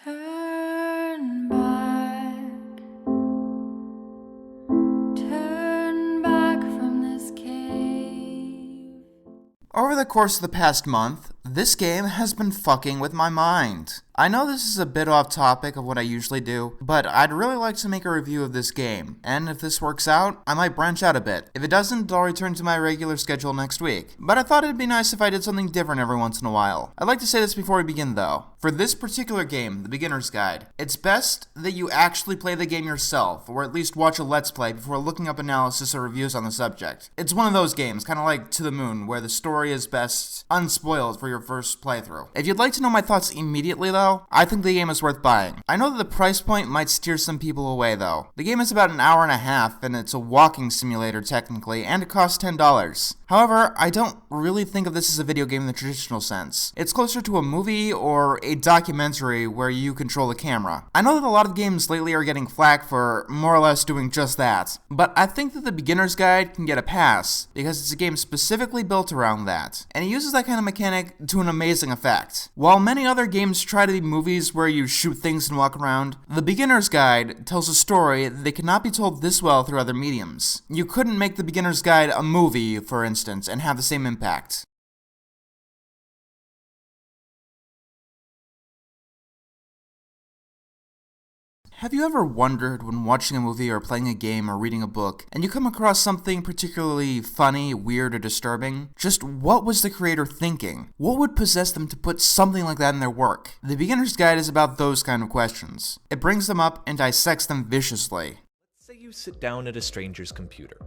Turn back from this cave. Over the course of the past month, this game has been fucking with my mind. I know this is a bit off topic of what I usually do, but I'd really like to make a review of this game, and if this works out, I might branch out a bit. If it doesn't, I'll return to my regular schedule next week. But I thought it'd be nice if I did something different every once in a while. I'd like to say this before we begin though. For this particular game, The Beginner's Guide, it's best that you actually play the game yourself, or at least watch a Let's Play before looking up analysis or reviews on the subject. It's one of those games, kinda like To the Moon, where the story is best unspoiled for your first playthrough. If you'd like to know my thoughts immediately though, I think the game is worth buying. I know that the price point might steer some people away though. The game is about an hour and a half, and it's a walking simulator technically, and it costs $10. However, I don't really think of this as a video game in the traditional sense. It's closer to a movie or a documentary where you control the camera. I know that a lot of games lately are getting flack for more or less doing just that, but I think that The Beginner's Guide can get a pass because it's a game specifically built around that, and it uses that kind of mechanic to an amazing effect. While many other games try to be movies where you shoot things and walk around, The Beginner's Guide tells a story that cannot be told this well through other mediums. You couldn't make The Beginner's Guide a movie, for instance, and have the same impact. Have you ever wondered when watching a movie or playing a game or reading a book, and you come across something particularly funny, weird, or disturbing? Just what was the creator thinking? What would possess them to put something like that in their work? The Beginner's Guide is about those kind of questions. It brings them up and dissects them viciously. Let's say you sit down at a stranger's computer.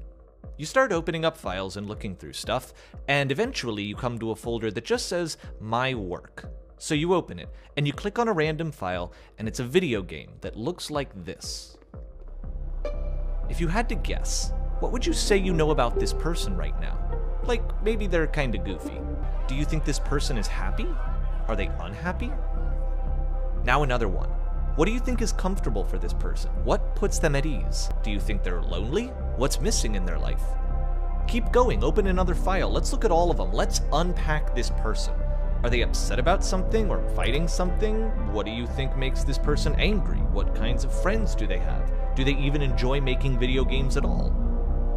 You start opening up files and looking through stuff, and eventually you come to a folder that just says, My Work. So you open it, and you click on a random file, and it's a video game that looks like this. If you had to guess, what would you say you know about this person right now? Like, maybe they're kinda goofy. Do you think this person is happy? Are they unhappy? Now another one. What do you think is comfortable for this person? What puts them at ease? Do you think they're lonely? What's missing in their life? Keep going, open another file. Let's look at all of them. Let's unpack this person. Are they upset about something or fighting something? What do you think makes this person angry? What kinds of friends do they have? Do they even enjoy making video games at all?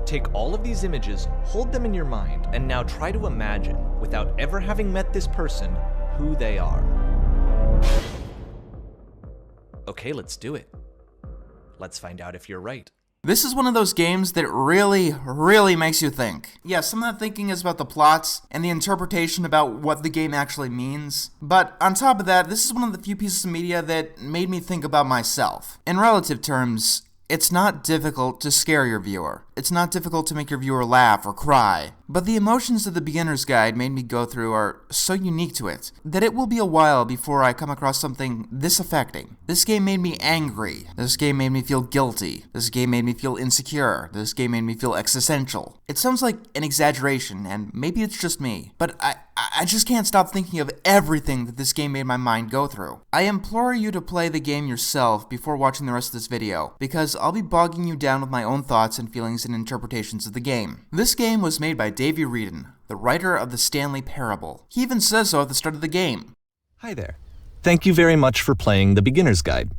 Take all of these images, hold them in your mind, and now try to imagine, without ever having met this person, who they are. Okay, let's do it. Let's find out if you're right. This is one of those games that really makes you think. Yeah, some of that thinking is about the plots and the interpretation about what the game actually means. But on top of that, this is one of the few pieces of media that made me think about myself. In relative terms, it's not difficult to scare your viewer. It's not difficult to make your viewer laugh or cry. But the emotions that The Beginner's Guide made me go through are so unique to it that it will be a while before I come across something this affecting. This game made me angry. This game made me feel guilty. This game made me feel insecure. This game made me feel existential. It sounds like an exaggeration, and maybe it's just me, but I just can't stop thinking of everything that this game made my mind go through. I implore you to play the game yourself before watching the rest of this video, because I'll be bogging you down with my own thoughts and feelings and interpretations of the game. This game was made by Davey Wreden, the writer of the Stanley Parable. He even says so at the start of the game. Hi there. Thank you very much for playing The Beginner's Guide.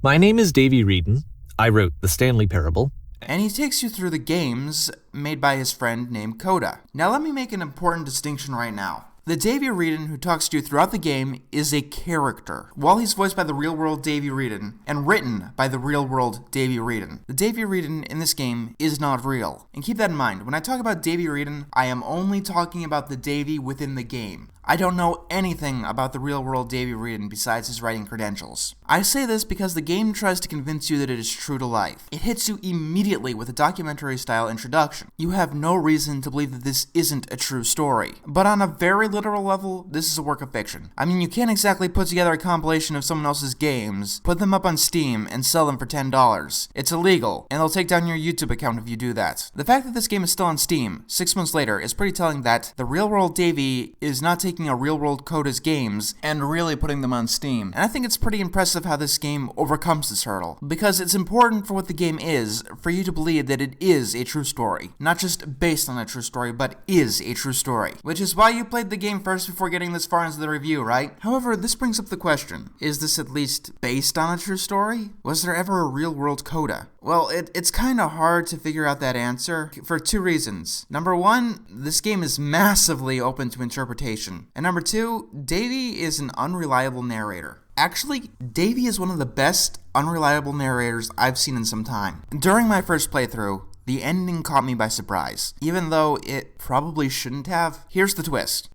My name is Davey Wreden. I wrote The Stanley Parable. And he takes you through the games made by his friend named Coda. Now let me make an important distinction right now. The Davey Wreden who talks to you throughout the game is a character, while he's voiced by the real-world Davey Wreden and written by the real-world Davey Wreden. The Davey Wreden in this game is not real. And keep that in mind, when I talk about Davey Wreden, I am only talking about the Davey within the game. I don't know anything about the real-world Davey Wreden besides his writing credentials. I say this because the game tries to convince you that it is true to life. It hits you immediately with a documentary-style introduction. You have no reason to believe that this isn't a true story. But on a very literal level, this is a work of fiction. I mean, you can't exactly put together a compilation of someone else's games, put them up on Steam, and sell them for $10. It's illegal, and they'll take down your YouTube account if you do that. The fact that this game is still on Steam, 6 months later, is pretty telling that the real-world Davey is not taking taking a real-world Coda's games and really putting them on Steam. And I think it's pretty impressive how this game overcomes this hurdle, because it's important for what the game is for you to believe that it is a true story. Not just based on a true story, but is a true story. Which is why you played the game first before getting this far into the review, right? However, this brings up the question, is this at least based on a true story? Was there ever a real-world Coda? Well, it's kinda hard to figure out that answer for two reasons. Number one, this game is massively open to interpretation. And number two, Davey is an unreliable narrator. Actually, Davey is one of the best unreliable narrators I've seen in some time. During my first playthrough, the ending caught me by surprise, even though it probably shouldn't have. Here's the twist.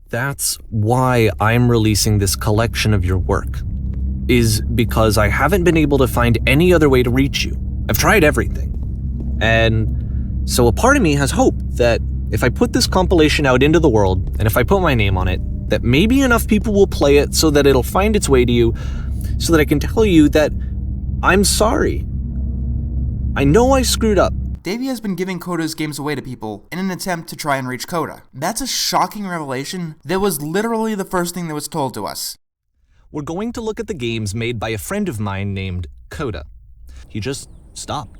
That's why I'm releasing this collection of your work, is because I haven't been able to find any other way to reach you. I've tried everything. And so a part of me has hope that if I put this compilation out into the world, and if I put my name on it, that maybe enough people will play it so that it'll find its way to you, so that I can tell you that I'm sorry. I know I screwed up. Davey has been giving Coda's games away to people in an attempt to try and reach Coda. That's a shocking revelation that was literally the first thing that was told to us. We're going to look at the games made by a friend of mine named Coda. He just stopped.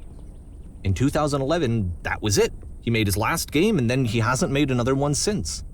In 2011, that was it. He made his last game and then he hasn't made another one since.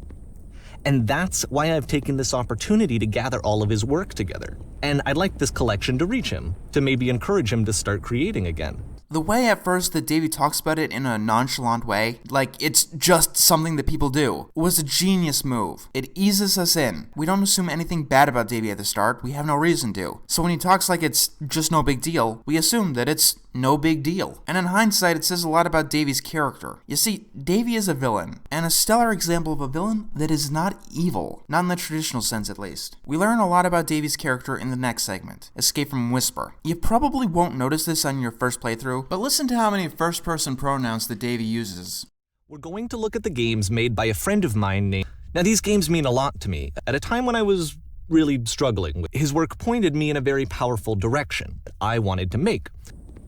And that's why I've taken this opportunity to gather all of his work together. And I'd like this collection to reach him, to maybe encourage him to start creating again. The way at first that Davey talks about it in a nonchalant way, like it's just something that people do, was a genius move. It eases us in. We don't assume anything bad about Davey at the start, we have no reason to. So when he talks like it's just no big deal, we assume that it's no big deal. And in hindsight, it says a lot about Davey's character. You see, Davey is a villain, and a stellar example of a villain that is not evil. Not in the traditional sense, at least. We learn a lot about Davey's character in the next segment, Escape from Whisper. You probably won't notice this on your first playthrough, but listen to how many first-person pronouns that Davey uses. We're going to look at the games made by a friend of mine named... Now, these games mean a lot to me. At a time when I was really struggling, his work pointed me in a very powerful direction that I wanted to make.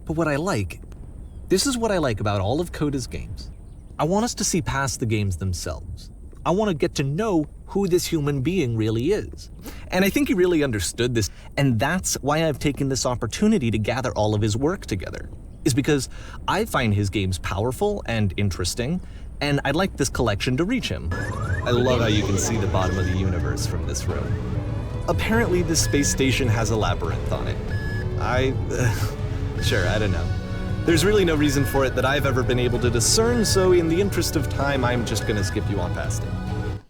But this is what I like about all of Coda's games. I want us to see past the games themselves. I want to get to know who this human being really is. And I think he really understood this, and that's why I've taken this opportunity to gather all of his work together, is because I find his games powerful and interesting, and I'd like this collection to reach him. I love how you can see the bottom of the universe from this room. Apparently, this space station has a labyrinth on it. Sure, I don't know. There's really no reason for it that I've ever been able to discern, so in the interest of time, I'm just gonna skip you on past it.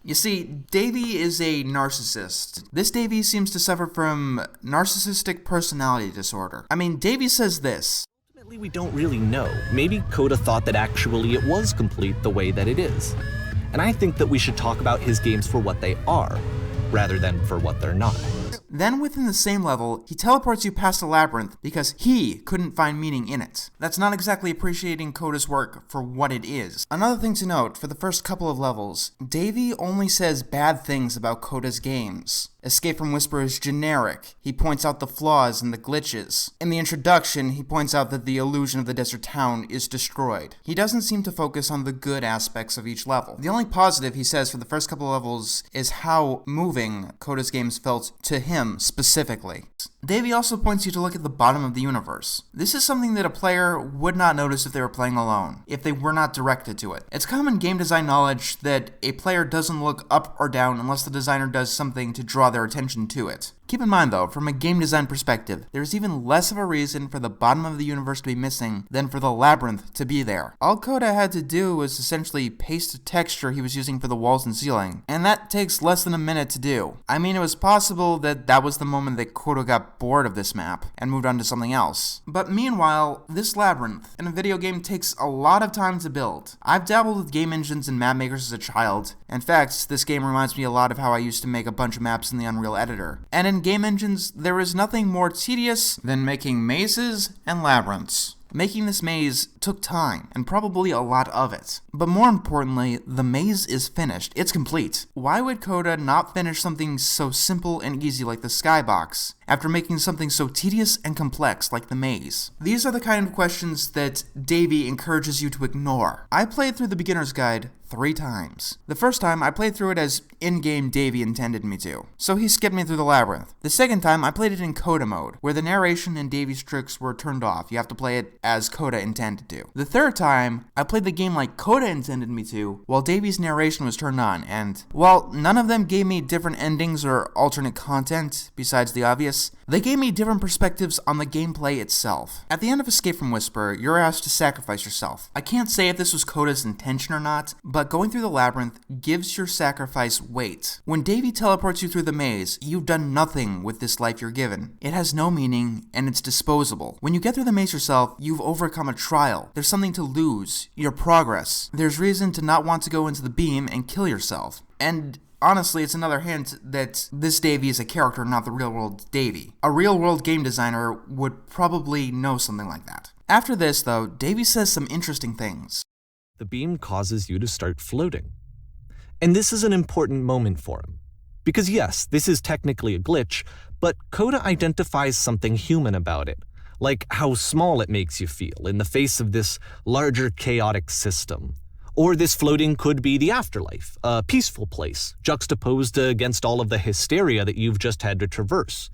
You see, Davey is a narcissist. This Davey seems to suffer from narcissistic personality disorder. I mean, Davey says this. Ultimately, we don't really know. Maybe Coda thought that actually it was complete the way that it is. And I think that we should talk about his games for what they are, rather than for what they're not. Then within the same level, he teleports you past a labyrinth because he couldn't find meaning in it. That's not exactly appreciating Coda's work for what it is. Another thing to note, for the first couple of levels, Davey only says bad things about Coda's games. Escape from Whisper is generic. He points out the flaws and the glitches. In the introduction, he points out that the illusion of the desert town is destroyed. He doesn't seem to focus on the good aspects of each level. The only positive he says for the first couple of levels is how moving Coda's games felt to him specifically. Davey also points you to look at the bottom of the universe. This is something that a player would not notice if they were playing alone, if they were not directed to it. It's common game design knowledge that a player doesn't look up or down unless the designer does something to draw their attention to it. Keep in mind though, from a game design perspective, there's even less of a reason for the bottom of the universe to be missing than for the labyrinth to be there. All Coda had to do was essentially paste a texture he was using for the walls and ceiling, and that takes less than a minute to do. I mean, it was possible that that was the moment that Coda got bored of this map and moved on to something else. But meanwhile, this labyrinth in a video game takes a lot of time to build. I've dabbled with game engines and map makers as a child. In fact, this game reminds me a lot of how I used to make a bunch of maps in the Unreal Editor. And in game engines, there is nothing more tedious than making mazes and labyrinths. Making this maze took time, and probably a lot of it. But more importantly, the maze is finished. It's complete. Why would Coda not finish something so simple and easy like the skybox, after making something so tedious and complex like the maze? These are the kind of questions that Davey encourages you to ignore. I played through the beginner's guide 3 times. The first time, I played through it as in-game Davey intended me to, so he skipped me through the labyrinth. The second time, I played it in Coda mode, where the narration and Davey's tricks were turned off. You have to play it as Coda intended to. The third time, I played the game like Coda intended me to, while Davey's narration was turned on, and while none of them gave me different endings or alternate content, besides the obvious, they gave me different perspectives on the gameplay itself. At the end of Escape from Whisper, you're asked to sacrifice yourself. I can't say if this was Coda's intention or not, but going through the labyrinth gives your sacrifice weight. When Davey teleports you through the maze, you've done nothing with this life you're given. It has no meaning, and it's disposable. When you get through the maze yourself, you've overcome a trial. There's something to lose, your progress. There's reason to not want to go into the beam and kill yourself. And honestly, it's another hint that this Davey is a character, not the real-world Davey. A real-world game designer would probably know something like that. After this, though, Davey says some interesting things. The beam causes you to start floating. And this is an important moment for him. Because yes, this is technically a glitch, but Coda identifies something human about it, like how small it makes you feel in the face of this larger chaotic system. Or this floating could be the afterlife, a peaceful place, juxtaposed against all of the hysteria that you've just had to traverse.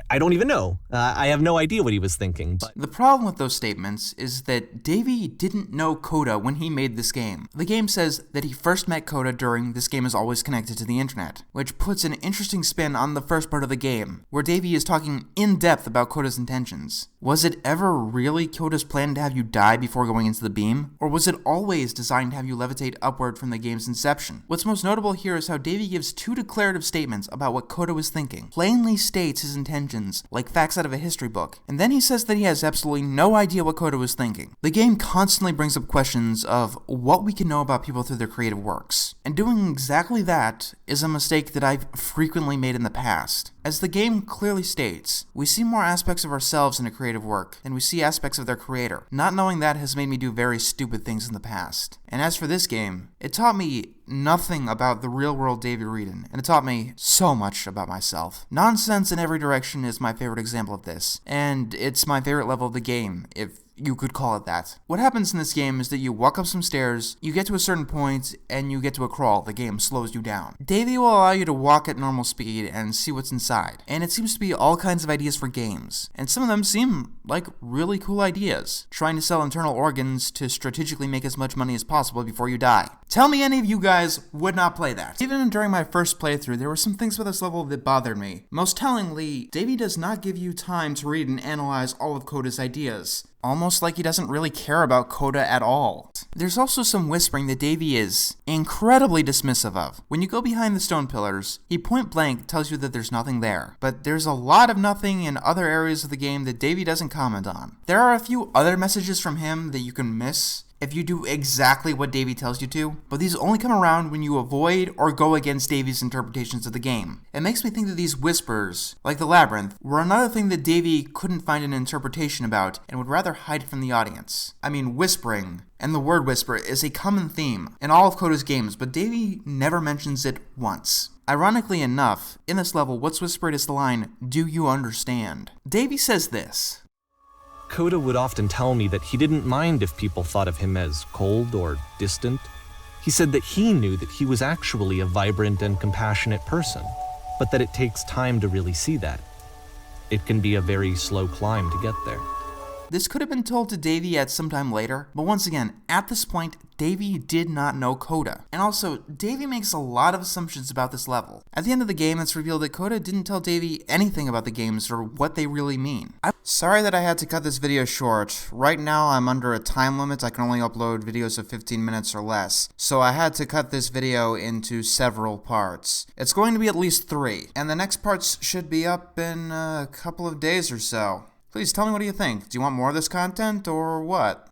I don't even know. I have no idea what he was thinking, but... The problem with those statements is that Davey didn't know Coda when he made this game. The game says that he first met Coda during This Game Is Always Connected to the Internet, which puts an interesting spin on the first part of the game, where Davey is talking in depth about Coda's intentions. Was it ever really Coda's plan to have you die before going into the beam? Or was it always designed to have you levitate upward from the game's inception? What's most notable here is how Davey gives 2 declarative statements about what Coda was thinking, plainly states his intentions like facts out of a history book, and then he says that he has absolutely no idea what Coda was thinking. The game constantly brings up questions of what we can know about people through their creative works, and doing exactly that is a mistake that I've frequently made in the past. As the game clearly states, we see more aspects of ourselves in a creative work than we see aspects of their creator. Not knowing that has made me do very stupid things in the past. And as for this game, it taught me nothing about the real-world Davey Wreden, and it taught me so much about myself. Nonsense in every direction is my favorite example of this, and it's my favorite level of the game, if you could call it that. What happens in this game is that you walk up some stairs, you get to a certain point, and you get to a crawl. The game slows you down. Davey will allow you to walk at normal speed and see what's inside, and it seems to be all kinds of ideas for games, and some of them seem like really cool ideas. Trying to sell internal organs to strategically make as much money as possible before you die. Tell me any of you guys would not play that. Even during my first playthrough, there were some things with this level that bothered me. Most tellingly, Davey does not give you time to read and analyze all of Coda's ideas. Almost like he doesn't really care about Coda at all. There's also some whispering that Davey is incredibly dismissive of. When you go behind the stone pillars, he point blank tells you that there's nothing there. But there's a lot of nothing in other areas of the game that Davey doesn't comment on. There are a few other messages from him that you can miss if you do exactly what Davey tells you to, but these only come around when you avoid or go against Davey's interpretations of the game. It makes me think that these whispers, like the labyrinth, were another thing that Davey couldn't find an interpretation about and would rather hide from the audience. I mean, whispering and the word whisper is a common theme in all of Coda's games, but Davey never mentions it once. Ironically enough, in this level, what's whispered is the line, "Do you understand?" Davey says this. Coda would often tell me that he didn't mind if people thought of him as cold or distant. He said that he knew that he was actually a vibrant and compassionate person, but that it takes time to really see that. It can be a very slow climb to get there. This could have been told to Davey at some time later, but once again, at this point, Davey did not know Coda. And also, Davey makes a lot of assumptions about this level. At the end of the game, it's revealed that Coda didn't tell Davey anything about the games or what they really mean. I'm sorry that I had to cut this video short. Right now, I'm under a time limit. I can only upload videos of 15 minutes or less. So I had to cut this video into several parts. It's going to be at least 3, and the next parts should be up in a couple of days or so. Please tell me, what do you think? Do you want more of this content or what?